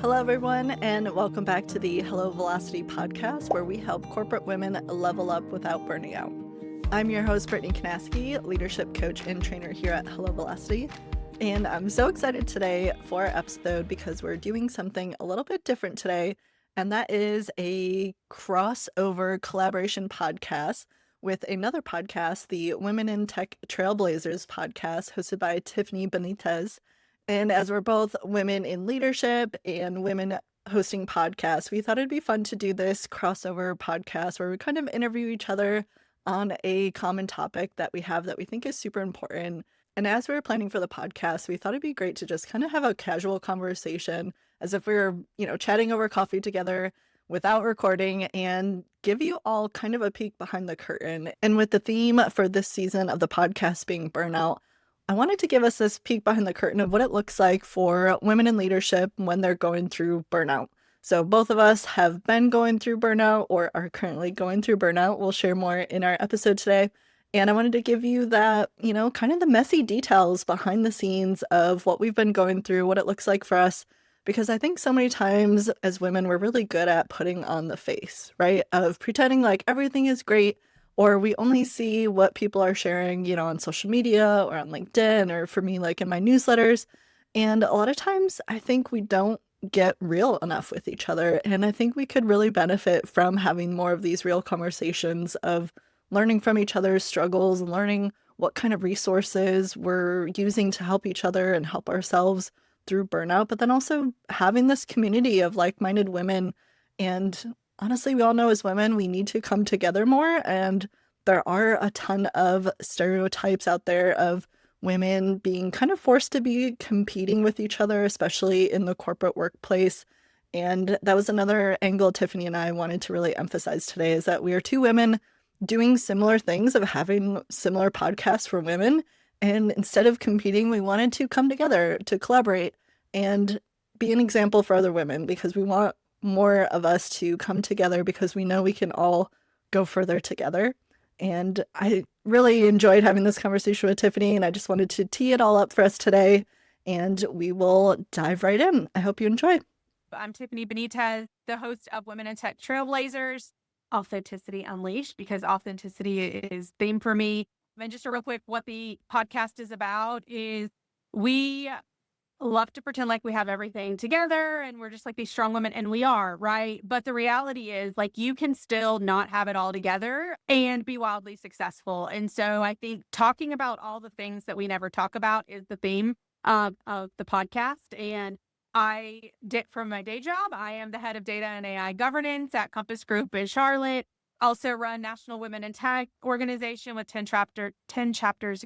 Hello, everyone, and welcome back to the Hello Velocity podcast, where we help corporate women level up without burning out. I'm your host, Brittany Kanaski, leadership coach and trainer here at Hello Velocity, and I'm so excited today for our episode because we're doing something a little bit different today, and that is a crossover collaboration podcast with another podcast, the Women in Tech Trailblazers podcast, hosted by Tiffany Benitez. And as we're both women in leadership and women hosting podcasts, we thought it'd be fun to do this crossover podcast where we kind of interview each other on a common topic that we have that we think is super important. And as we were planning for the podcast, we thought it'd be great to just kind of have a casual conversation as if we were, chatting over coffee together without recording and give you all kind of a peek behind the curtain. And with the theme for this season of the podcast being Burnout, I wanted to give us this peek behind the curtain of what it looks like for women in leadership when they're going through burnout. So both of us have been going through burnout or are currently going through burnout. We'll share more in our episode today. And I wanted to give you that, kind of the messy details behind the scenes of what we've been going through, what it looks like for us. Because I think so many times as women, we're really good at putting on the face, right? Of pretending like everything is great, or we only see what people are sharing, on social media or on LinkedIn, or for me, like in my newsletters. And a lot of times I think we don't get real enough with each other. And I think we could really benefit from having more of these real conversations of learning from each other's struggles and learning what kind of resources we're using to help each other and help ourselves through burnout, but then also having this community of like-minded women. And honestly, we all know as women, we need to come together more. And there are a ton of stereotypes out there of women being kind of forced to be competing with each other, especially in the corporate workplace. And that was another angle Tiffany and I wanted to really emphasize today, is that we are two women doing similar things, of having similar podcasts for women. And instead of competing, we wanted to come together to collaborate and be an example for other women, because we want more of us to come together because we know we can all go further together. And I really enjoyed having this conversation with Tiffany, and I just wanted to tee it all up for us today, and we will dive right in. I hope you enjoy. I'm Tiffany Benitez, the host of Women in Tech Trailblazers, Authenticity Unleashed, because authenticity is theme for me. And just a real quick, what the podcast is about is we love to pretend like we have everything together and we're just like these strong women, and we are, right? But the reality is, like, you can still not have it all together and be wildly successful. And so I think talking about all the things that we never talk about is the theme of the podcast. And I did, from my day job, I am the head of data and AI governance at Compass Group in Charlotte. Also run National Women in Tech organization with 10 chapters,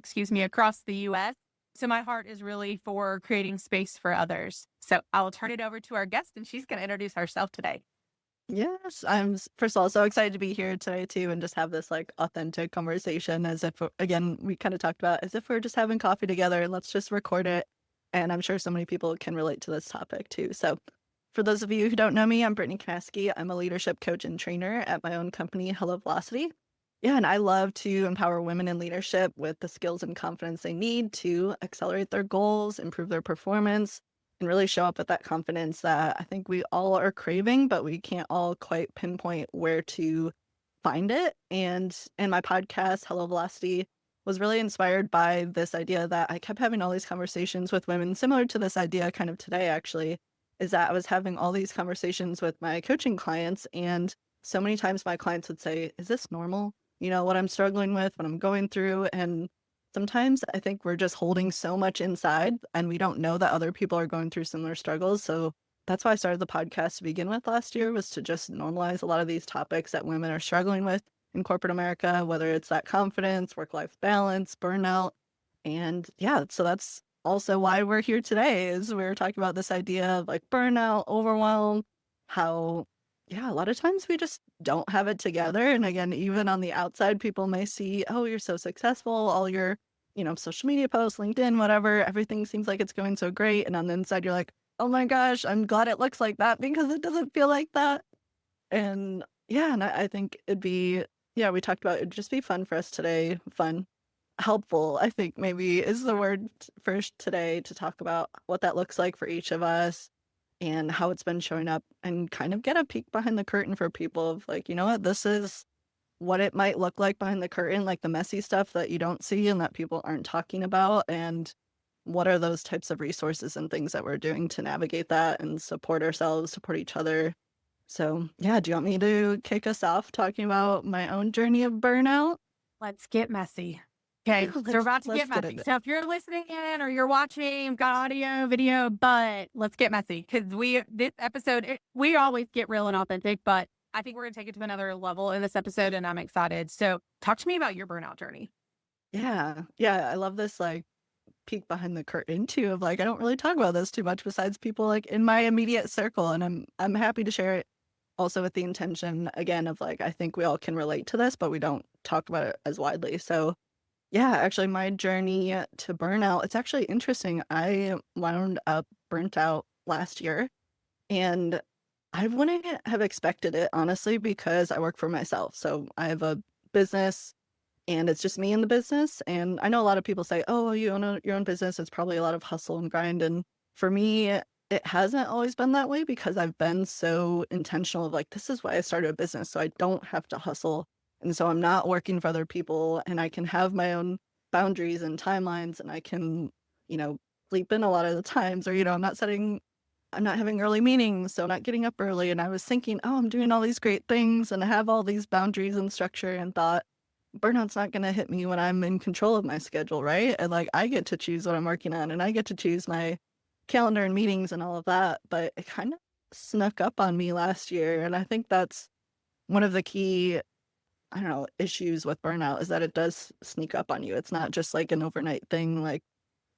across the U.S. So my heart is really for creating space for others. So I will turn it over to our guest, and she's going to introduce herself today. Yes, I'm first of all so excited to be here today too, and just have this like authentic conversation, as if, again, we kind of talked about as if we're just having coffee together, and let's just record it. And I'm sure so many people can relate to this topic too. So for those of you who don't know me, I'm Brittany Kanaski. I'm a leadership coach and trainer at my own company, Hello Velocity. Yeah, and I love to empower women in leadership with the skills and confidence they need to accelerate their goals, improve their performance, and really show up with that confidence that I think we all are craving, but we can't all quite pinpoint where to find it. And in my podcast, Hello Velocity, was really inspired by this idea that I kept having all these conversations with women, similar to this idea kind of today, actually, is that I was having all these conversations with my coaching clients. And so many times my clients would say, is this normal? What I'm struggling with, what I'm going through. And sometimes I think we're just holding so much inside and we don't know that other people are going through similar struggles. So that's why I started the podcast to begin with last year, was to just normalize a lot of these topics that women are struggling with in corporate America, whether it's that confidence, work-life balance, burnout. And yeah, so that's also why we're here today, is we're talking about this idea of like burnout, overwhelm, how a lot of times we just don't have it together. And again, even on the outside, people may see, oh, you're so successful, all your, social media posts, LinkedIn, whatever, everything seems like it's going so great. And on the inside, you're like, oh my gosh, I'm glad it looks like that, because it doesn't feel like that. And yeah, and I think it'd be, we talked about it'd just be fun for us today. Fun, helpful, I think maybe is the word first today, to talk about what that looks like for each of us. and how it's been showing up, and kind of get a peek behind the curtain for people of like, you know what, this is what it might look like behind the curtain, like the messy stuff that you don't see and that people aren't talking about. And what are those types of resources and things that we're doing to navigate that and support ourselves, support each other. So, yeah, do you want me to kick us off talking about my own journey of burnout? Let's get messy. Okay, so we're about to Let's get get messy. into it. So if you're listening in or you're watching, we've got audio, video, but let's get messy because this episode, we always get real and authentic, but I think we're going to take it to another level in this episode and I'm excited. So talk to me about your burnout journey. Yeah. Yeah. I love this like peek behind the curtain too of like I don't really talk about this too much besides people like in my immediate circle. And I'm happy to share it also with the intention again of like I think we all can relate to this, but we don't talk about it as widely. So yeah, actually my journey to burnout, it's actually interesting. I wound up burnt out last year and I wouldn't have expected it honestly because I work for myself. So I have a business and it's just me in the business. And I know a lot of people say, oh, well, you own your own business. It's probably a lot of hustle and grind. And for me, it hasn't always been that way because I've been so intentional of like, this is why I started a business. So I don't have to hustle. And so I'm not working for other people and I can have my own boundaries and timelines and I can, you know, sleep in a lot of the times or, you know, I'm not having early meetings, so not getting up early. And I was thinking, oh, I'm doing all these great things and I have all these boundaries and structure and thought, burnout's not going to hit me when I'm in control of my schedule, right? And like I get to choose what I'm working on and I get to choose my calendar and meetings and all of that. But it kind of snuck up on me last year. And I think that's one of the key, I don't know, issues with burnout is that it does sneak up on you. It's not just like an overnight thing. Like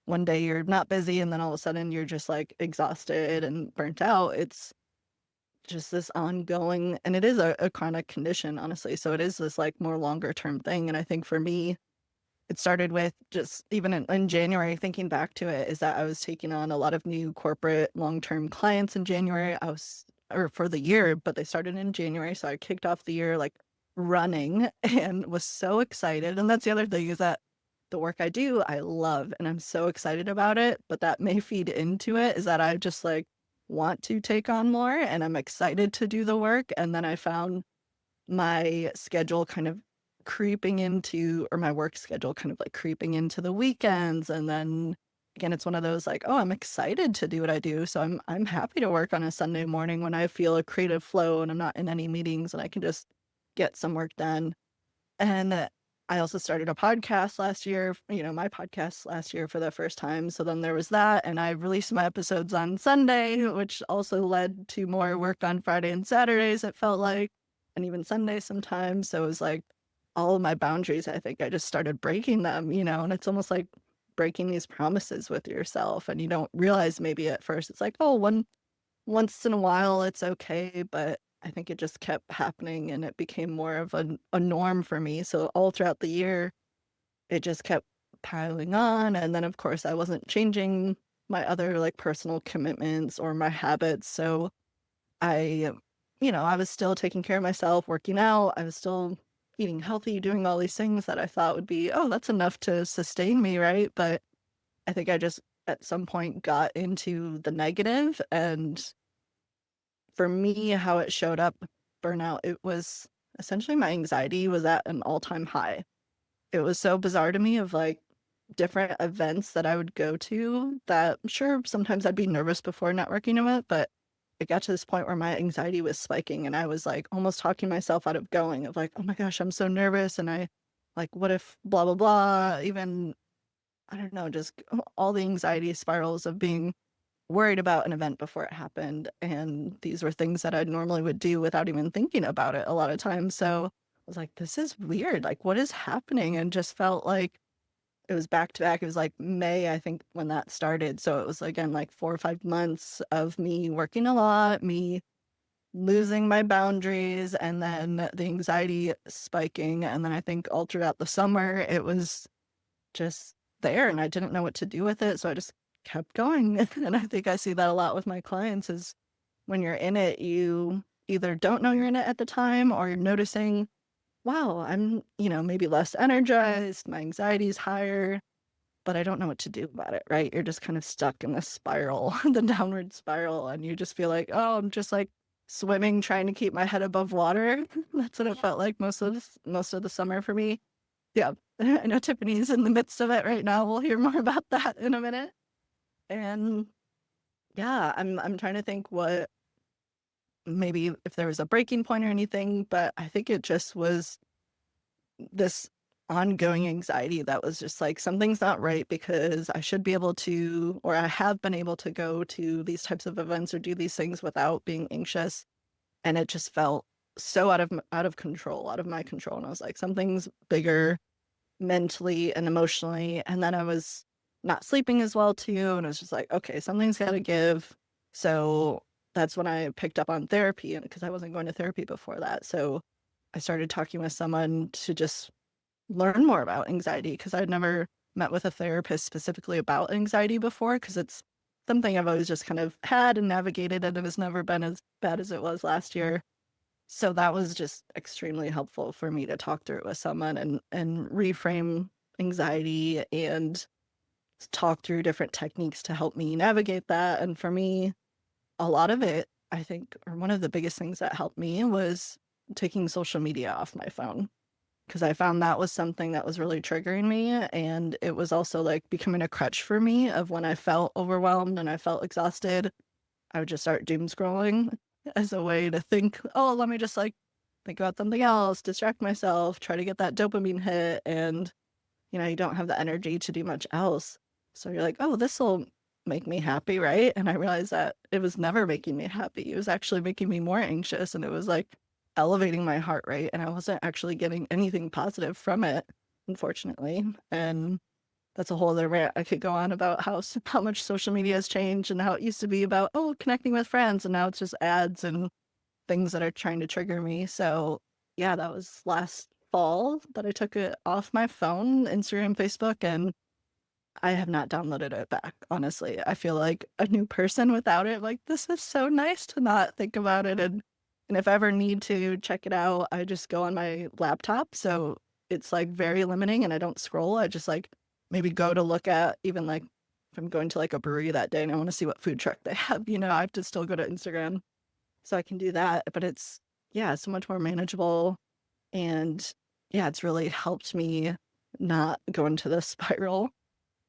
one day you're not busy and then all of a sudden you're just like exhausted and burnt out. It's just this ongoing, and it is a chronic condition, honestly. So it is this like more longer term thing. And I think for me, it started with just even in January, thinking back to it, is that I was taking on a lot of new corporate long term clients in January. Or for the year, but they started in January. So I kicked off the year like running and was so excited. And that's the other thing is that the work I do, I love and I'm so excited about it. But that may feed into it is that I just like want to take on more and I'm excited to do the work. And then I found my schedule kind of creeping into, or my work schedule kind of like creeping into the weekends. And then again, it's one of those like, oh, I'm excited to do what I do. So I'm happy to work on a Sunday morning when I feel a creative flow and I'm not in any meetings and I can just get some work done. And I also started a podcast last year, you know, my podcast last year for the first time. So then there was that. And I released my episodes on Sunday, which also led to more work on Friday and Saturdays, it felt like, and even Sundays sometimes. So it was like all of my boundaries, I think I just started breaking them, you know, and it's almost like breaking these promises with yourself. And you don't realize maybe at first it's like, oh, once in a while it's okay, but I think it just kept happening and it became more of a norm for me. So all throughout the year, it just kept piling on. And then of course I wasn't changing my other like personal commitments or my habits. So I, you know, I was still taking care of myself, working out. I was still eating healthy, doing all these things that I thought would be, oh, that's enough to sustain me, right? But I think I just at some point got into the negative and for me, how it showed up, burnout, it was essentially my anxiety was at an all-time high. It was so bizarre to me of like different events that I would go to that sure sometimes I'd be nervous before networking event, but it got to this point where my anxiety was spiking and I was like almost talking myself out of going of like, oh my gosh, I'm so nervous and I like what if blah blah blah, even I don't know, just all the anxiety spirals of being worried about an event before it happened. And these were things that I normally would do without even thinking about it a lot of times. So I was like, this is weird. Like, what is happening? And just felt like it was back to back. It was like May, I think, when that started. So it was again like 4 or 5 months of me working a lot, me losing my boundaries, and then the anxiety spiking. And then I think all throughout the summer, it was just there and I didn't know what to do with it. So I just kept going. And I think I see that a lot with my clients is when you're in it, you either don't know you're in it at the time or you're noticing, wow, I'm, you know, maybe less energized, my anxiety is higher. but I don't know what to do about it, right? You're just kind of stuck in this spiral, the downward spiral, and you just feel like, oh, I'm just like swimming, trying to keep my head above water. That's what it felt like most of the summer for me. Yeah, I know Tiffany's in the midst of it right now. We'll hear more about that in a minute. And yeah, I'm trying to think what maybe if there was a breaking point or anything, but I think it just was this ongoing anxiety that was just like something's not right because I should be able to, or I have been able to go to these types of events or do these things without being anxious, and it just felt so out of control, out of my control, and I was like, something's bigger mentally and emotionally, and then I was not sleeping as well too, and I was just like, okay, something's got to give. So that's when I picked up on therapy, and because I wasn't going to therapy before that, so I started talking with someone to just learn more about anxiety because I'd never met with a therapist specifically about anxiety before because it's something I've always just kind of had and navigated, and it has never been as bad as it was last year. So that was just extremely helpful for me to talk through it with someone and reframe anxiety and talk through different techniques to help me navigate that. And for me, a lot of it, I think, or one of the biggest things that helped me was taking social media off my phone because I found that was something that was really triggering me. And it was also like becoming a crutch for me of when I felt overwhelmed and I felt exhausted, I would just start doom scrolling as a way to think, oh, let me just like think about something else, distract myself, try to get that dopamine hit. And, you don't have the energy to do much else. So you're like, oh, this will make me happy, right? And I realized that it was never making me happy. It was actually making me more anxious, and it was like elevating my heart rate. And I wasn't actually getting anything positive from it, unfortunately. And that's a whole other rant I could go on about how much social media has changed and how it used to be about, oh, connecting with friends, and now it's just ads and things that are trying to trigger me. So yeah, that was last fall that I took it off my phone, Instagram, Facebook, and I have not downloaded it back. Honestly, I feel like a new person without it. Like, this is so nice to not think about it. And if I ever need to check it out, I just go on my laptop. So it's like very limiting and I don't scroll. I just like maybe go to look at, even like if I'm going to like a brewery that day and I want to see what food truck they have, I have to still go to Instagram so I can do that. But it's, yeah, so much more manageable. And yeah, it's really helped me not go into this spiral.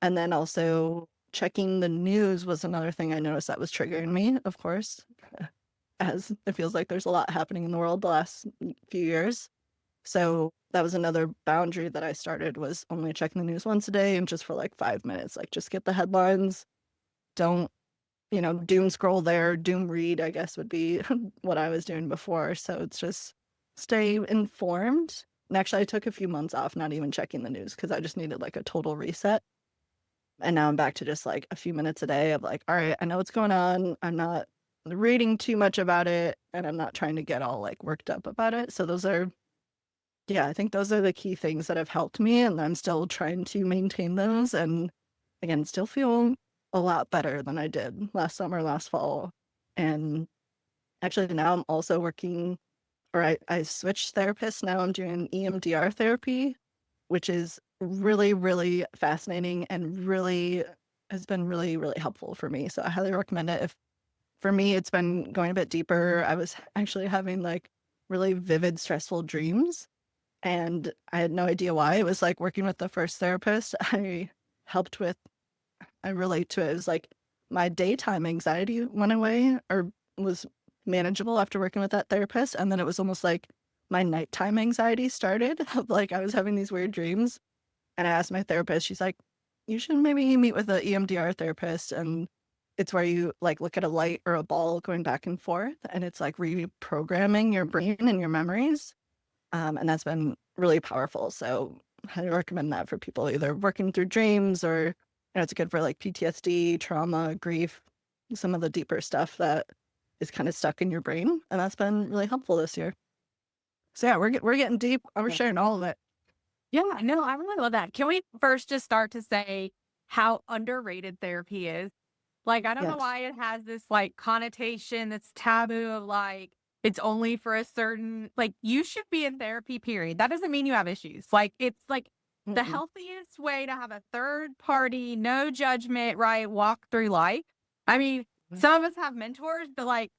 And then also checking the news was another thing I noticed that was triggering me, of course, as it feels like there's a lot happening in the world the last few years. So that was another boundary that I started, was only checking the news once a day and just for like 5 minutes, like just get the headlines. Don't, doom scroll there, doom read, I guess would be what I was doing before. So it's just stay informed. And actually I took a few months off, not even checking the news because I just needed like a total reset. And now I'm back to just like a few minutes a day of like, all right, I know what's going on. I'm not reading too much about it and I'm not trying to get all like worked up about it. So I think those are the key things that have helped me. And I'm still trying to maintain those. And again, still feel a lot better than I did last summer, last fall. And actually now I'm also working, or I switched therapists. Now I'm doing EMDR therapy, which is really, really fascinating and really has been really, really helpful for me. So I highly recommend it. For me, it's been going a bit deeper. I was actually having like really vivid, stressful dreams, and I had no idea why. It was like working with the first therapist I helped with. I relate to it. It was like my daytime anxiety went away or was manageable after working with that therapist. And then it was almost like my nighttime anxiety started. Like I was having these weird dreams. And I asked my therapist, she's like, you should maybe meet with an EMDR therapist. And it's where you like look at a light or a ball going back and forth. And it's like reprogramming your brain and your memories. And that's been really powerful. So I recommend that for people either working through dreams or it's good for like PTSD, trauma, grief, some of the deeper stuff that is kind of stuck in your brain. And that's been really helpful this year. So yeah, we're getting deep. We're sharing all of it. Yeah, no, I really love that. Can we first just start to say how underrated therapy is? Like, I don't know Yes. why it has this like connotation that's taboo of like, it's only for a certain, like, you should be in therapy, period. That doesn't mean you have issues. Like, it's like the healthiest way to have a third party, no judgment, right, walk through life. I mean, some of us have mentors, but like,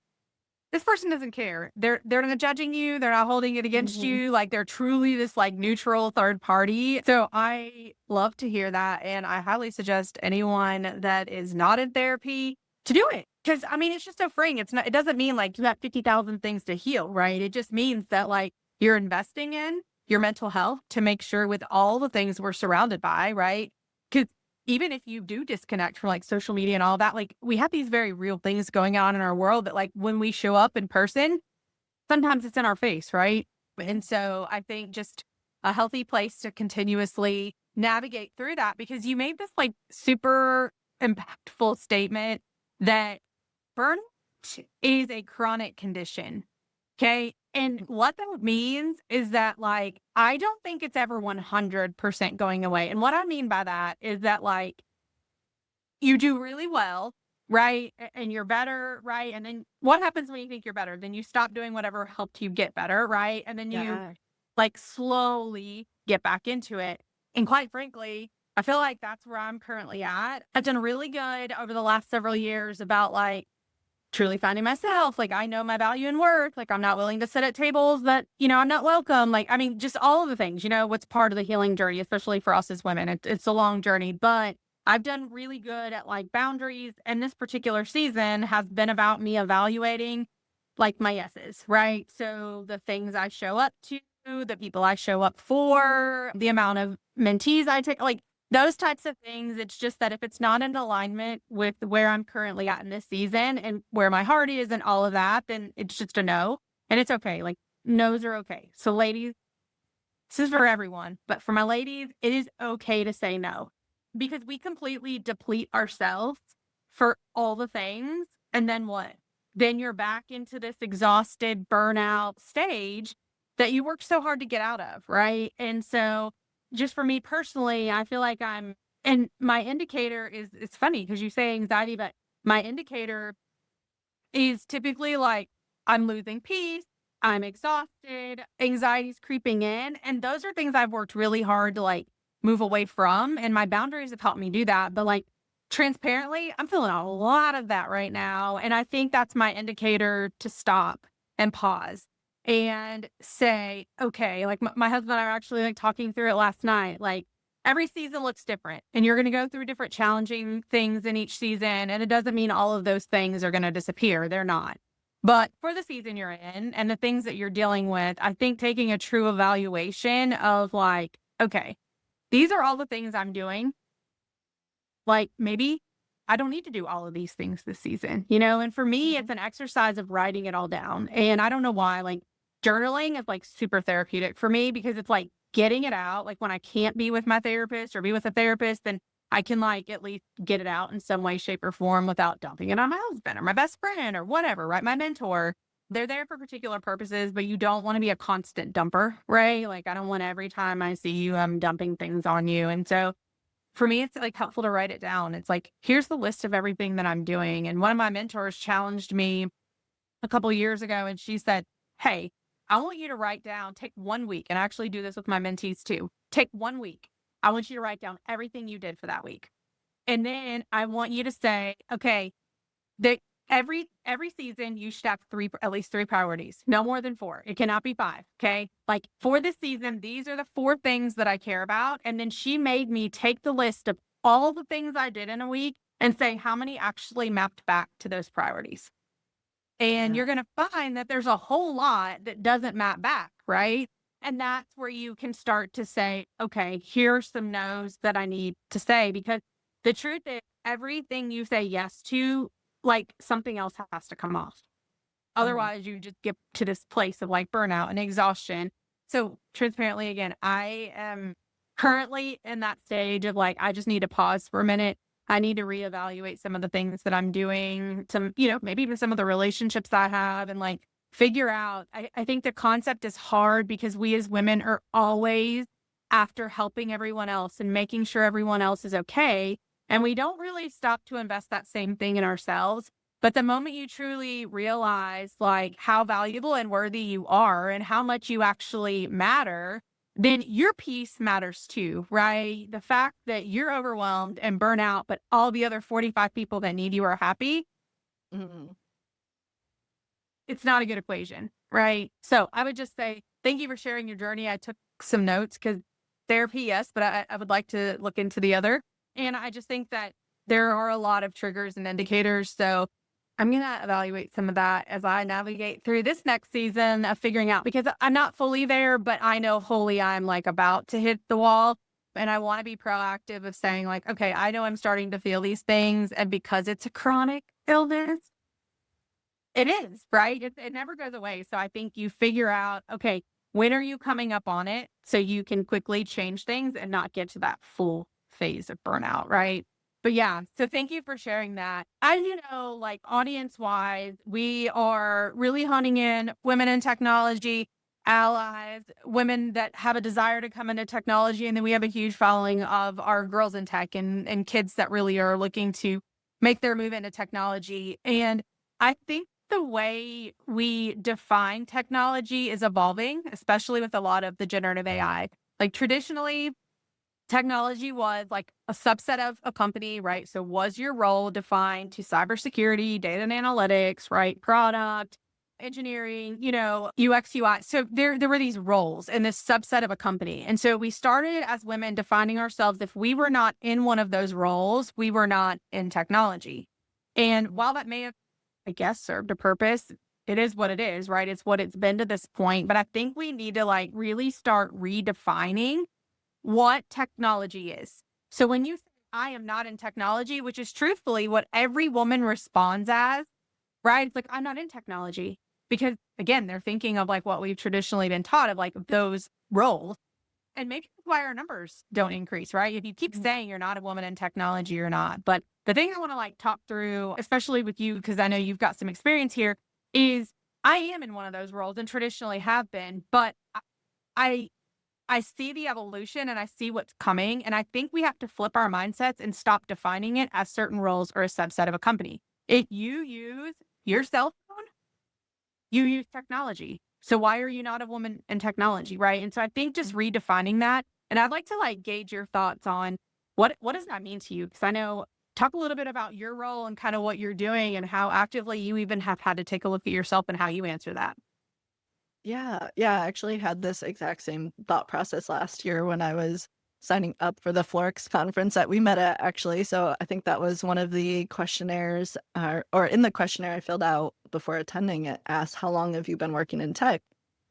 this person doesn't care. They're not judging you. They're not holding it against you. Like, they're truly this like neutral third party. So I love to hear that. And I highly suggest anyone that is not in therapy to do it. Cause I mean, it's just so freeing. It doesn't mean like you have 50,000 things to heal, right? It just means that like you're investing in your mental health to make sure with all the things we're surrounded by, right? Cause even if you do disconnect from like social media and all that, like we have these very real things going on in our world that like when we show up in person, sometimes it's in our face, right? And so I think just a healthy place to continuously navigate through that, because you made this like super impactful statement that burnout is a chronic condition. Okay. And what that means is that, like, I don't think it's ever 100% going away. And what I mean by that is that, like, you do really well, right? And you're better, right? And then what happens when you think you're better? Then you stop doing whatever helped you get better, right? And then you like slowly get back into it. And quite frankly, I feel like that's where I'm currently at. I've done really good over the last several years about like truly finding myself. Like, I know my value and worth. Like, I'm not willing to sit at tables that, I'm not welcome. Like, I mean, just all of the things, what's part of the healing journey, especially for us as women. It's a long journey, but I've done really good at like boundaries. And this particular season has been about me evaluating like my yeses, right? So the things I show up to, the people I show up for, the amount of mentees I take, like those types of things. It's just that if it's not in alignment with where I'm currently at in this season and where my heart is and all of that, then it's just a no. And it's okay. Like, no's are okay. So ladies, this is for everyone, but for my ladies, it is okay to say no, because we completely deplete ourselves for all the things. And then what? Then you're back into this exhausted burnout stage that you worked so hard to get out of, right? And so just for me personally, I feel like and my indicator it's funny because you say anxiety, but my indicator is typically like, I'm losing peace, I'm exhausted, anxiety's creeping in. And those are things I've worked really hard to like move away from. And my boundaries have helped me do that. But like, transparently, I'm feeling a lot of that right now. And I think that's my indicator to stop and pause and say, okay, like my husband and I are actually like talking through it last night. Like, every season looks different and you're going to go through different challenging things in each season. And it doesn't mean all of those things are going to disappear. They're not. But for the season you're in and the things that you're dealing with, I think taking a true evaluation of like, okay, these are all the things I'm doing. Like, maybe I don't need to do all of these things this season, And for me, it's an exercise of writing it all down. And I don't know why, like, journaling is like super therapeutic for me because it's like getting it out. Like, when I can't be with my therapist or be with a therapist, then I can like at least get it out in some way, shape, or form without dumping it on my husband or my best friend or whatever, right? My mentor. They're there for particular purposes, but you don't want to be a constant dumper, right? Like, I don't want every time I see you, I'm dumping things on you. And so for me, it's like helpful to write it down. It's like, here's the list of everything that I'm doing. And one of my mentors challenged me a couple of years ago, and she said, hey, I want you to write down, take 1 week, and I actually do this with my mentees too. Take 1 week. I want you to write down everything you did for that week. And then I want you to say, okay, that every season you should have at least three priorities, no more than 4. It cannot be 5. Okay. Like, for this season, these are the 4 things that I care about. And then she made me take the list of all the things I did in a week and say how many actually mapped back to those priorities. And you're going to find that there's a whole lot that doesn't map back, right? And that's where you can start to say, okay, here's some no's that I need to say, because the truth is everything you say yes to, like, something else has to come off. Otherwise, you just get to this place of like burnout and exhaustion. So transparently, again, I am currently in that stage of like, I just need to pause for a minute. I need to reevaluate some of the things that I'm doing, maybe even some of the relationships I have, and like figure out. I think the concept is hard because we as women are always after helping everyone else and making sure everyone else is okay. And we don't really stop to invest that same thing in ourselves. But the moment you truly realize like how valuable and worthy you are and how much you actually matter, then your piece matters too, right? The fact that you're overwhelmed and burnout, but all the other 45 people that need you are happy, Mhm. it's not a good equation, right? So I would just say, thank you for sharing your journey. I took some notes because therapy, yes, but I would like to look into the other. And I just think that there are a lot of triggers and indicators. So I'm going to evaluate some of that as I navigate through this next season of figuring out, because I'm not fully there, but I know fully I'm like about to hit the wall. And I want to be proactive of saying like, okay, I know I'm starting to feel these things. And because it's a chronic illness, it is, right? It never goes away. So I think you figure out, okay, when are you coming up on it so you can quickly change things and not get to that full phase of burnout, right? But yeah, so thank you for sharing that. As you know, like audience wise, we are really honing in women in technology, allies, women that have a desire to come into technology. And then we have a huge following of our girls in tech and kids that really are looking to make their move into technology. And I think the way we define technology is evolving, especially with a lot of the generative AI. Like traditionally, technology was like a subset of a company, right? So was your role defined to cybersecurity, data and analytics, right? Product, engineering, UX, UI. So there were these roles in this subset of a company. And so we started as women defining ourselves. If we were not in one of those roles, we were not in technology. And while that may have, I guess, served a purpose, it is what it is, right? It's what it's been to this point. But I think we need to like really start redefining what technology is. So when you say, I am not in technology, which is truthfully what every woman responds as, right? It's like, I'm not in technology. Because again, they're thinking of like what we've traditionally been taught of like those roles. And maybe that's why our numbers don't increase, right? If you keep saying you're not a woman in technology, you're not. But the thing I want to like talk through, especially with you, because I know you've got some experience here, is I am in one of those roles and traditionally have been, but I I see the evolution and I see what's coming. And I think we have to flip our mindsets and stop defining it as certain roles or a subset of a company. If you use your cell phone, you use technology. So why are you not a woman in technology, right? And so I think just redefining that. And I'd like to like gauge your thoughts on what does that mean to you? Because I know talk a little bit about your role and kind of what you're doing and how actively you even have had to take a look at yourself and how you answer that. Yeah, I actually had this exact same thought process last year when I was signing up for the Florix conference that we met at, actually. So I think that was one of the questionnaires, or in the questionnaire I filled out before attending, it asked, how long have you been working in tech?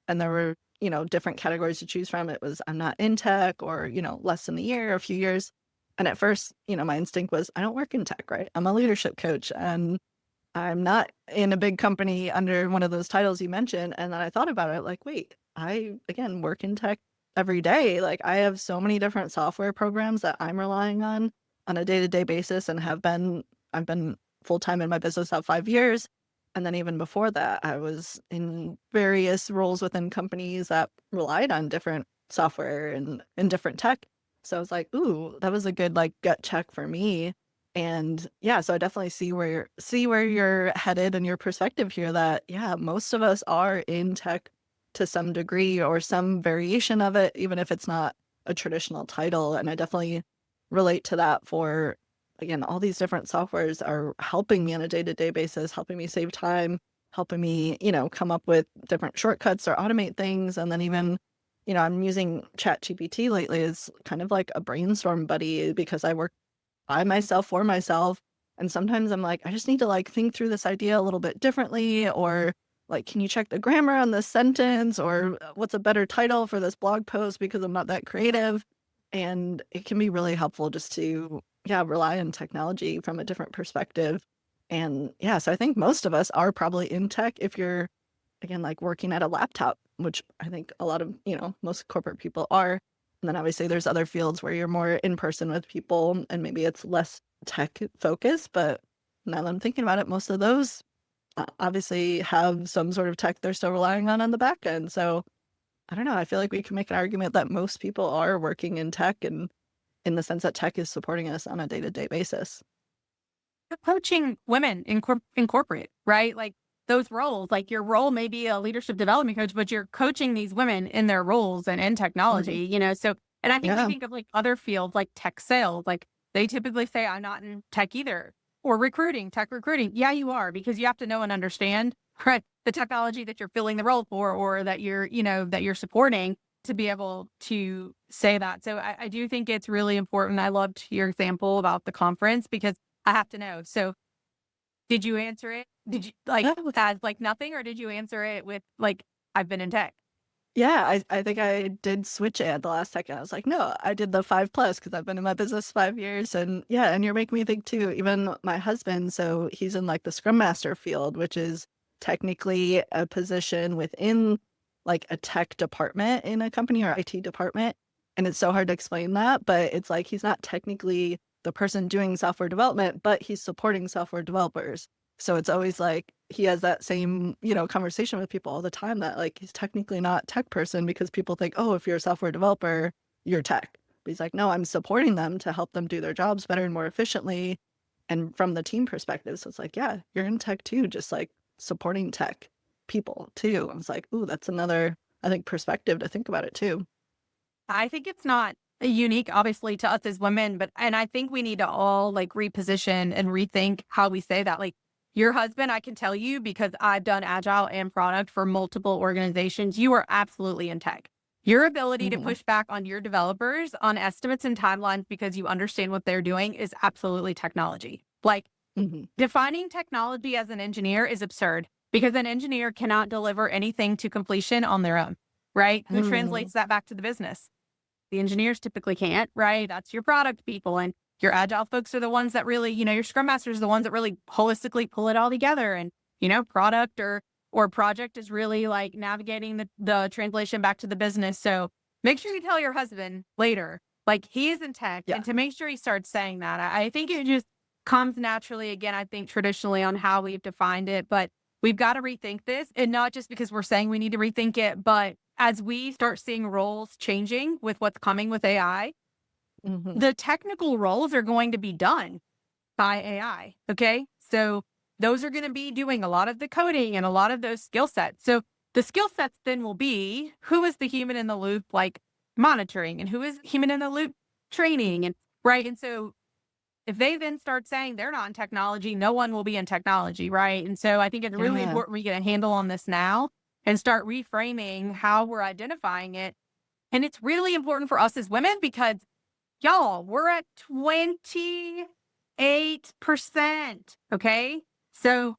And there were, different categories to choose from. It was, I'm not in tech, or, less than a year, a few years. And at first, my instinct was, I don't work in tech, right? I'm a leadership coach. And I'm not in a big company under one of those titles you mentioned. And then I thought about it like, wait, I, again, work in tech every day. Like, I have so many different software programs that I'm relying on a day-to-day basis, and I've been full-time in my business about 5 years. And then even before that, I was in various roles within companies that relied on different software and different tech. So I was like, ooh, that was a good like gut check for me. And yeah, so I definitely see where you're headed and your perspective here, that yeah, most of us are in tech to some degree or some variation of it, even if it's not a traditional title. And I definitely relate to that. For again, all these different softwares are helping me on a day-to-day basis, helping me save time, helping me, come up with different shortcuts or automate things. And then even, I'm using ChatGPT lately as kind of like a brainstorm buddy, because I work by myself for myself. And sometimes I'm like, I just need to like think through this idea a little bit differently, or like, can you check the grammar on this sentence, or what's a better title for this blog post, because I'm not that creative. And it can be really helpful just to, yeah, rely on technology from a different perspective. And yeah, so I think most of us are probably in tech if you're, again, like working at a laptop, which I think a lot of, most corporate people are. And then obviously there's other fields where you're more in person with people and maybe it's less tech focused. But now that I'm thinking about it, most of those obviously have some sort of tech they're still relying on the back end. So I don't know. I feel like we can make an argument that most people are working in tech, and in the sense that tech is supporting us on a day-to-day basis. Coaching women in corporate, right? Like those roles. Like your role may be a leadership development coach, but you're coaching these women in their roles and in Mhm. technology, so, and I think we Yeah. think of like other fields like tech sales, like they typically say, I'm not in tech either, or recruiting, tech recruiting. Yeah, you are, because you have to know and understand, right, the technology that you're filling the role for, or that that you're supporting, to be able to say that. So I do think it's really important. I loved your example about the conference because I have to know. So did you answer it? Did you Yeah. as like nothing, or did you answer it with like, I've been in tech? Yeah, I think I did switch it at the last second. I was like, no, I did the 5+ because I've been in my business 5 years. And yeah, and you're making me think too, even my husband, so he's in like the Scrum Master field, which is technically a position within like a tech department in a company or IT department. And it's so hard to explain that, but it's like he's not technically the person doing software development, but he's supporting software developers. So it's always like he has that same, conversation with people all the time that like he's technically not tech person because people think, oh, if you're a software developer, you're tech. But he's like, no, I'm supporting them to help them do their jobs better and more efficiently. And from the team perspective, so it's like, yeah, you're in tech too, just like supporting tech people too. I was like, ooh, that's another, I think, perspective to think about it too. I think it's not unique, obviously, to us as women, and I think we need to all like reposition and rethink how we say that. Like your husband, I can tell you because I've done agile and product for multiple organizations, you are absolutely in tech. Your ability to Hmm. push back on your developers on estimates and timelines because you understand what they're doing is absolutely technology. Like Hmm. defining technology as an engineer is absurd because an engineer cannot deliver anything to completion on their own, right? Who Hmm. translates that back to the business? The engineers typically can't, right? That's your product people. And your agile folks are the ones that really, your scrum masters are the ones that really holistically pull it all together. And, product or project is really like navigating the translation back to the business. So make sure you tell your husband later, like he is in tech, Yeah. and to make sure he starts saying that. I think it just comes naturally, again, I think traditionally on how we've defined it, but we've got to rethink this. And not just because we're saying we need to rethink it, but as we start seeing roles changing with what's coming with AI, Hmm. the technical roles are going to be done by AI. Okay. So those are going to be doing a lot of the coding and a lot of those skill sets. So the skill sets then will be who is the human in the loop, like monitoring, and who is human in the loop training. And right. And so if they then start saying they're not in technology, no one will be in technology, right? And so I think it's really Yeah. important we get a handle on this now and start reframing how we're identifying it. And it's really important for us as women because, y'all, we're at 28%. Okay. So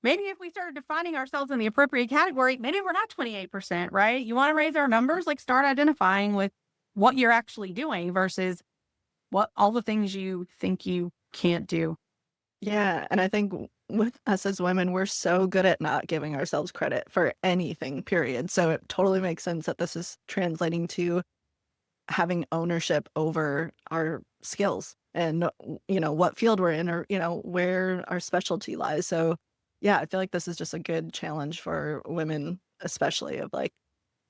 maybe if we started defining ourselves in the appropriate category, maybe we're not 28%, right? You want to raise our numbers? Like start identifying with what you're actually doing versus what all the things you think you can't do. Yeah, and I think with us as women, we're so good at not giving ourselves credit for anything, period. So it totally makes sense that this is translating to having ownership over our skills and, what field we're in or, where our specialty lies. So yeah, I feel like this is just a good challenge for women, especially of like,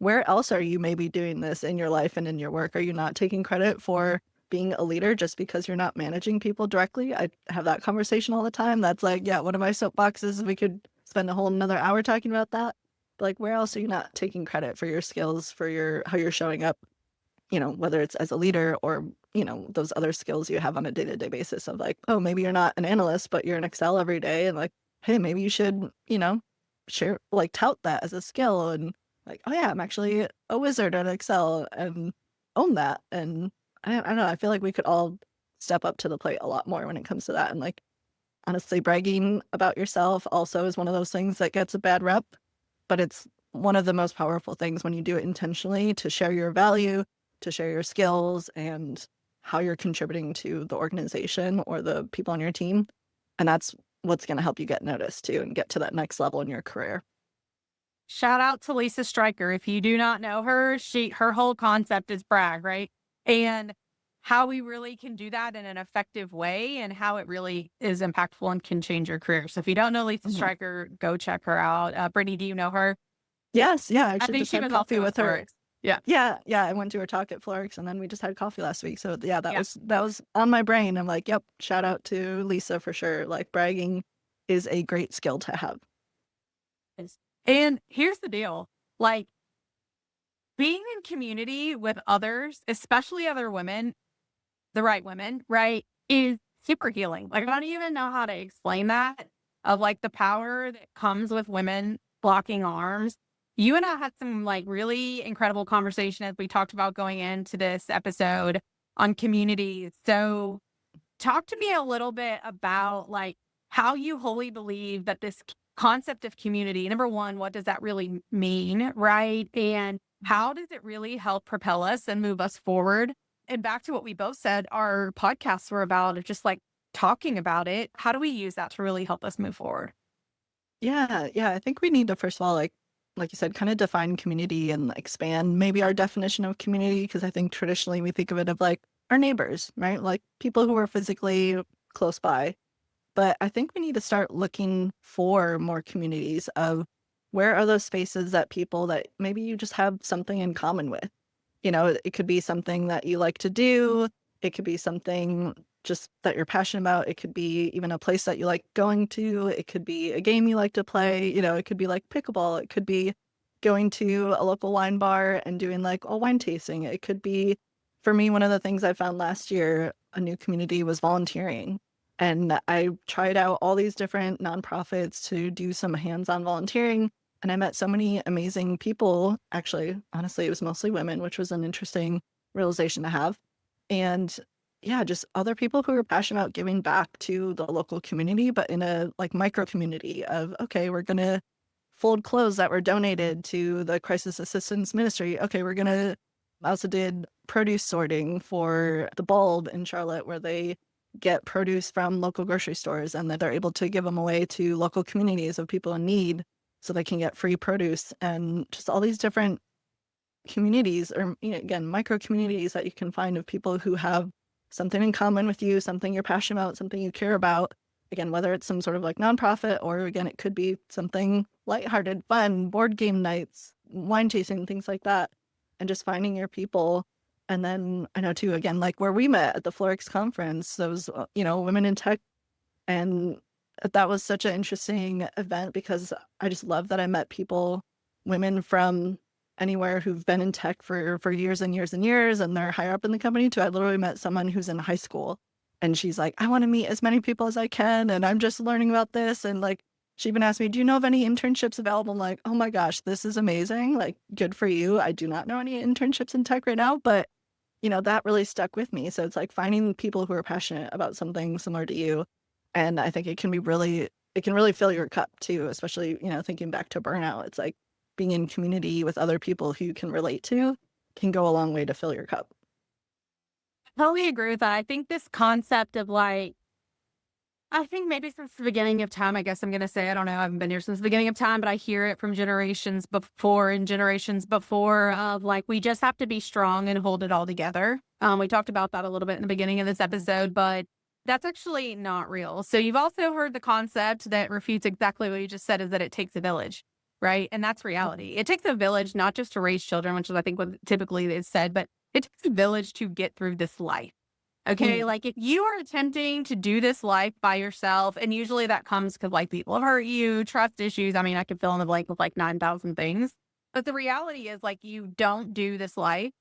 where else are you maybe doing this in your life and in your work? Are you not taking credit for being a leader just because you're not managing people directly? I have that conversation all the time. That's like, yeah, one of my soapboxes. We could spend a whole another hour talking about that. But like, where else are you not taking credit for your skills, for your how you're showing up, whether it's as a leader or, those other skills you have on a day-to-day basis of like, oh, maybe you're not an analyst, but you're in Excel every day. And like, hey, maybe you should, share, like tout that as a skill and like, oh yeah, I'm actually a wizard at Excel and own that. And I don't know, I feel like we could all step up to the plate a lot more when it comes to that. And like, honestly, bragging about yourself also is one of those things that gets a bad rep, but it's one of the most powerful things when you do it intentionally to share your value, to share your skills and how you're contributing to the organization or the people on your team. And that's what's going to help you get noticed too and get to that next level in your career. Shout out to Lisa Stryker. If you do not know her, her whole concept is brag, right? And how we really can do that in an effective way and how it really is impactful and can change your career. So if you don't know Lisa Mhm. Stryker, go check her out. Brittany, do you know her? Yes, yeah, I I actually think just she had was coffee also at with her. Florix. Yeah. Yeah, yeah, I went to her talk at Florix and then we just had coffee last week. So yeah, that Yeah. was on my brain. I'm like, yep, shout out to Lisa for sure. Like bragging is a great skill to have. And here's the deal, like being in community with others, especially other women, the right women, right, is super healing. Like, I don't even know how to explain that of like the power that comes with women blocking arms. You and I had some like really incredible conversation as we talked about going into this episode on community. So talk to me a little bit about like how you wholly believe that this concept of community, number one, what does that really mean, right? And how does it really help propel us and move us forward? And back to what we both said, our podcasts were about, of just like talking about it. How do we use that to really help us move forward? Yeah. I think we need to first of all, like you said, kind of define community and expand maybe our definition of community, because I think traditionally we think of it of like our neighbors, right? Like people who are physically close by. But I think we need to start looking for more communities of where are those spaces that people that maybe you just have something in common with. It could be something that you like to do. It could be something just that you're passionate about. It could be even a place that you like going to. It could be a game you like to play. It could be like pickleball. It could be going to a local wine bar and doing like a wine tasting. It could be, for me, one of the things I found last year, a new community was volunteering. And I tried out all these different nonprofits to do some hands-on volunteering. And I met so many amazing people. Actually, honestly, it was mostly women, which was an interesting realization to have. And yeah, just other people who are passionate about giving back to the local community, but in a like micro community of, okay, we're going to fold clothes that were donated to the crisis assistance ministry. Okay, I also did produce sorting for the Bulb in Charlotte, where they get produce from local grocery stores and that they're able to give them away to local communities of people in need so they can get free produce. And just all these different communities, or again, micro communities that you can find of people who have something in common with you, something you're passionate about, something you care about. Again, whether it's some sort of like nonprofit, or again, it could be something lighthearted, fun, board game nights, wine tasting, things like that. And just finding your people. And then I know too, again, like where we met at the Florix conference, those, women in tech. And that was such an interesting event because I just love that I met people, women from anywhere who've been in tech for years and years and years, and they're higher up in the company too. I literally met someone who's in high school and she's like, I want to meet as many people as I can. And I'm just learning about this. And like, she even asked me, do you know of any internships available? I'm like, oh my gosh, this is amazing. Like, good for you. I do not know any internships in tech right now, but that really stuck with me. So it's like finding people who are passionate about something similar to you. And I think it can really fill your cup too, especially, thinking back to burnout. It's like being in community with other people who you can relate to can go a long way to fill your cup. Totally agree with that. I think this concept of like, I think maybe since the beginning of time, I guess I'm going to say, I don't know, I haven't been here since the beginning of time, but I hear it from generations before and generations before of like, we just have to be strong and hold it all together. We talked about that a little bit in the beginning of this episode, but that's actually not real. So you've also heard the concept that refutes exactly what you just said, is that it takes a village, right? And that's reality. It takes a village, not just to raise children, which is I think what typically is said, but it takes a village to get through this life. Okay. Like if you are attempting to do this life by yourself, and usually that comes because like people have hurt you, trust issues. I mean, I could fill in the blank with like 9,000 things, but the reality is like, you don't do this life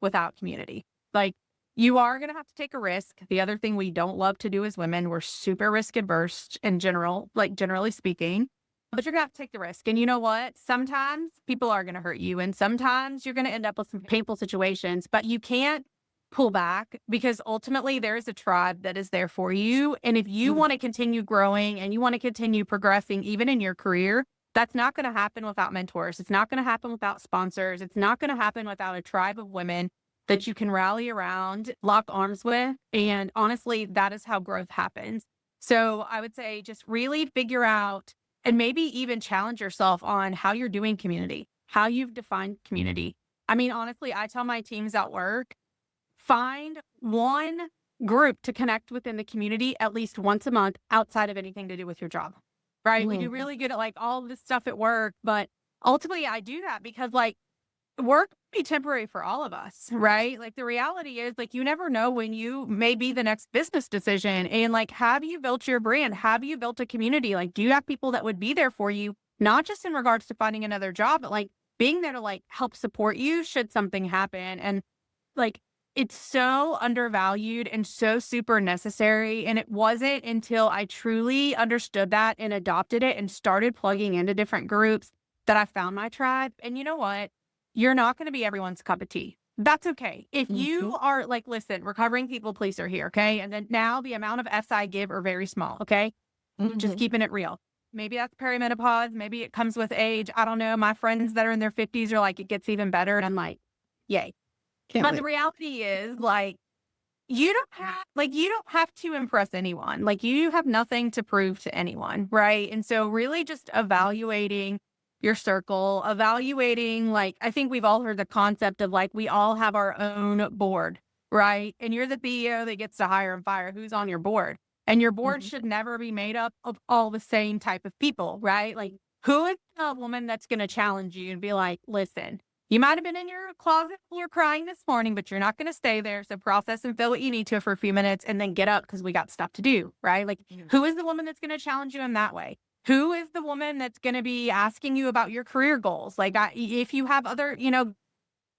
without community. Like you are going to have to take a risk. The other thing we don't love to do as women, we're super risk adverse in general, like generally speaking, but you're going to have to take the risk. And you know what? Sometimes people are going to hurt you, and sometimes you're going to end up with some painful situations, but you can't pull back because ultimately there is a tribe that is there for you. And if you want to continue growing and you want to continue progressing, even in your career, that's not going to happen without mentors. It's not going to happen without sponsors. It's not going to happen without a tribe of women that you can rally around, lock arms with. And honestly, that is how growth happens. So I would say just really figure out and maybe even challenge yourself on how you're doing community, how you've defined community. I mean, honestly, I tell my teams at work, find one group to connect within the community at least once a month outside of anything to do with your job, right? We do really good at like all this stuff at work, but ultimately I do that because like work can be temporary for all of us, right? Like the reality is like, you never know when you may be the next business decision, and like, have you built your brand? Have you built a community? Like, do you have people that would be there for you not just in regards to finding another job, but like being there to like help support you should something happen. And like, it's so undervalued and so super necessary. And it wasn't until I truly understood that and adopted it and started plugging into different groups that I found my tribe. And you know what? You're not going to be everyone's cup of tea. That's okay. If you are like, listen, recovering people pleaser here, okay? And then now the amount of F's I give are very small, okay? Just keeping it real. Maybe that's perimenopause. Maybe it comes with age. I don't know. My friends that are in their 50s are like, it gets even better. And I'm like, yay. Can't But wait. the reality is, like, you don't have to impress anyone. Like, you have nothing to prove to anyone, right? And so really just evaluating your circle, evaluating, like, I think we've all heard the concept of like, we all have our own board, right? And you're the CEO that gets to hire and fire who's on your board. And your board should never be made up of all the same type of people, right? Like, who is the woman that's going to challenge you and be like, listen, you might have been in your closet and you're crying this morning, but you're not going to stay there. So process and feel what you need to for a few minutes and then get up because we got stuff to do, right? Like, who is the woman that's going to challenge you in that way? Who is the woman that's going to be asking you about your career goals? Like, if you have other,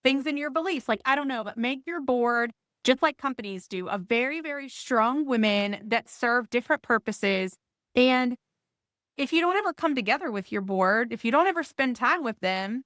things in your beliefs, like, I don't know, but make your board, just like companies do, of very, very strong women that serve different purposes. And if you don't ever come together with your board, if you don't ever spend time with them,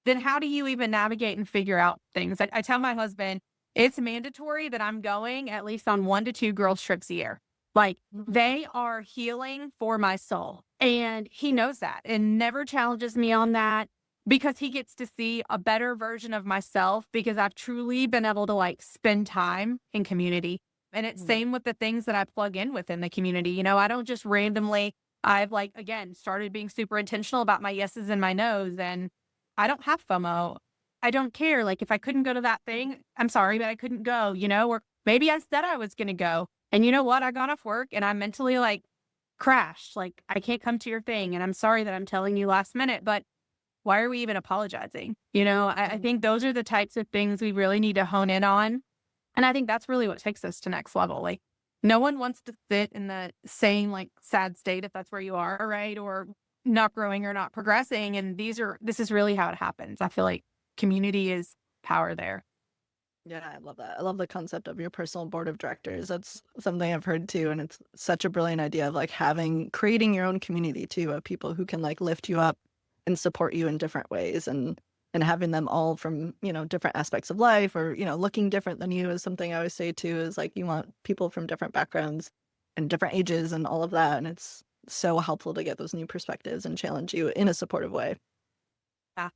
then how do you even navigate and figure out things? I tell my husband, it's mandatory that I'm going at least on 1 to 2 girls trips a year. Like, they are healing for my soul. And he knows that and never challenges me on that because he gets to see a better version of myself because I've truly been able to like spend time in community. And it's same with the things that I plug in within the community. I don't just randomly, I've like, again, started being super intentional about my yeses and my nos. And I don't have FOMO. I don't care. Like, if I couldn't go to that thing, I'm sorry, but I couldn't go, or maybe I said I was going to go. And you know what? I got off work and I mentally like crashed. Like, I can't come to your thing. And I'm sorry that I'm telling you last minute, but why are we even apologizing? I think those are the types of things we really need to hone in on. And I think that's really what takes us to next level. Like, no one wants to sit in the same like sad state if that's where you are, right? Or not growing or not progressing. And this is really how it happens. I feel like community is power there. Yeah, I love that. I love the concept of your personal board of directors. That's something I've heard too. And it's such a brilliant idea of like creating your own community too, of people who can like lift you up and support you in different ways, and having them all from, different aspects of life, or, looking different than you is something I always say too, is like, you want people from different backgrounds and different ages and all of that. And it's so helpful to get those new perspectives and challenge you in a supportive way. Yeah.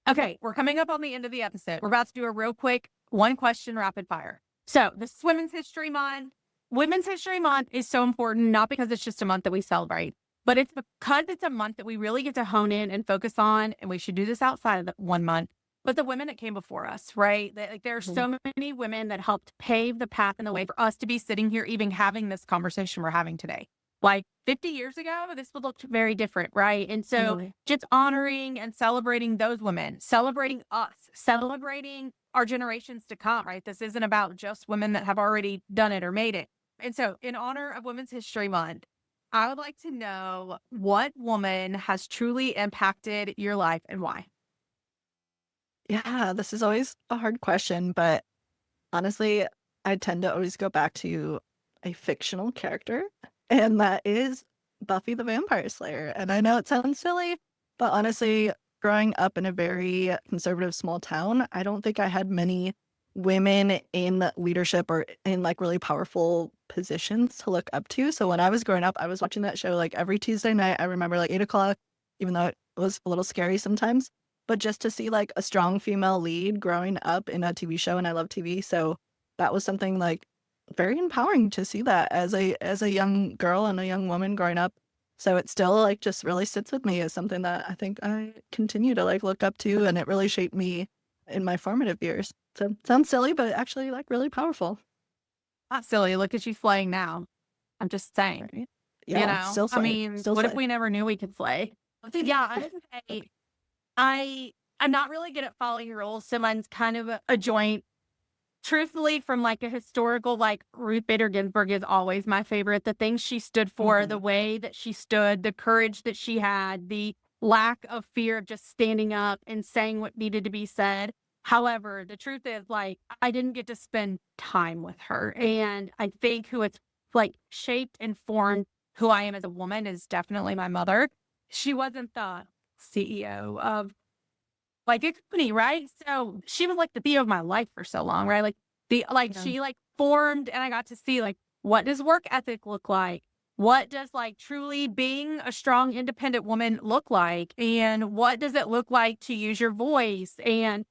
Okay. We're coming up on the end of the episode. We're about to do a real quick 1-question rapid fire. So this is Women's History Month. Women's History Month is so important, not because it's just a month that we celebrate, but it's because it's a month that we really get to hone in and focus on, and we should do this outside of the 1 month, but the women that came before us, right? Like, there are so many women that helped pave the path and the way for us to be sitting here, even having this conversation we're having today. Like 50 years ago, this would look very different, right? And so just honoring and celebrating those women, celebrating us, celebrating our generations to come, right? This isn't about just women that have already done it or made it. And so in honor of Women's History Month, I would like to know what woman has truly impacted your life and why. Yeah, this is always a hard question, but honestly, I tend to always go back to a fictional character, and that is Buffy the Vampire Slayer. And I know it sounds silly, but honestly, growing up in a very conservative small town, I don't think I had many women in leadership or in like really powerful positions to look up to. So when I was growing up, I was watching that show like every Tuesday night. I remember like 8 o'clock, even though it was a little scary sometimes, but just to see like a strong female lead growing up in a TV show, and I love TV. So that was something like very empowering to see that as a young girl and a young woman growing up. So it still like just really sits with me as something that I think I continue to like look up to, and it really shaped me in my formative years. So sounds silly, but actually like really powerful. Not silly. Look at you slaying now. I'm just saying. Right? Yeah, still I slay. mean, Still what slay. if we never knew we could slay? Yeah, I would say I'm not really good at following rules, so mine's kind of a joint truthfully, from like a historical, like Ruth Bader Ginsburg is always my favorite. The things she stood for, the way that she stood, the courage that she had, the lack of fear of just standing up and saying what needed to be said. However, the truth is, like, I didn't get to spend time with her. And I think who it's like shaped and formed who I am as a woman is definitely my mother. She wasn't the CEO of like a company, right? So she was like the CEO of my life for so long, right? Yeah. She like formed, and I got to see like, what does work ethic look like? What does like truly being a strong, independent woman look like? And what does it look like to use your voice? And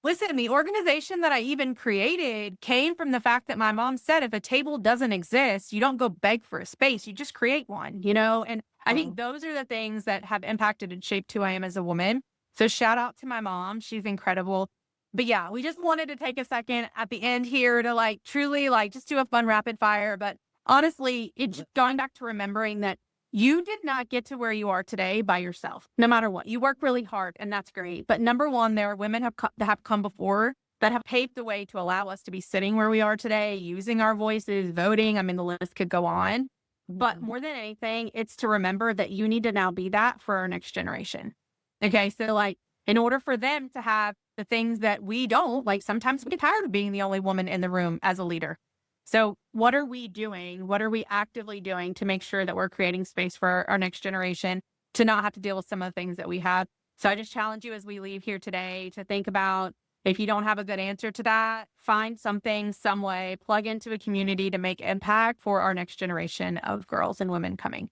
listen, the organization that I even created came from the fact that my mom said, if a table doesn't exist, you don't go beg for a space, you just create one, you know? And I think those are the things that have impacted and shaped who I am as a woman. So shout out to my mom. She's incredible. But yeah, we just wanted to take a second at the end here to like truly like just do a fun rapid fire. But honestly, it's going back to remembering that you did not get to where you are today by yourself, no matter what. You work really hard, and that's great. But number one, there are women that have come before that have paved the way to allow us to be sitting where we are today, using our voices, voting. I mean, the list could go on. But more than anything, it's to remember that you need to now be that for our next generation. Okay, so like in order for them to have the things that we don't, like sometimes we get tired of being the only woman in the room as a leader. So what are we doing? What are we actively doing to make sure that we're creating space for our next generation to not have to deal with some of the things that we have? So I just challenge you as we leave here today to think about, if you don't have a good answer to that, find something, some way, plug into a community to make impact for our next generation of girls and women coming.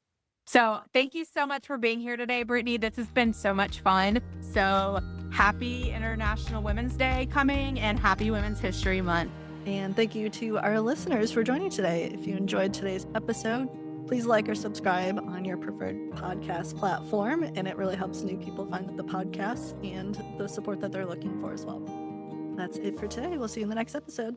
So thank you so much for being here today, Brittany. This has been so much fun. So happy International Women's Day coming, and happy Women's History Month. And thank you to our listeners for joining today. If you enjoyed today's episode, please like or subscribe on your preferred podcast platform, and it really helps new people find the podcast and the support that they're looking for as well. That's it for today. We'll see you in the next episode.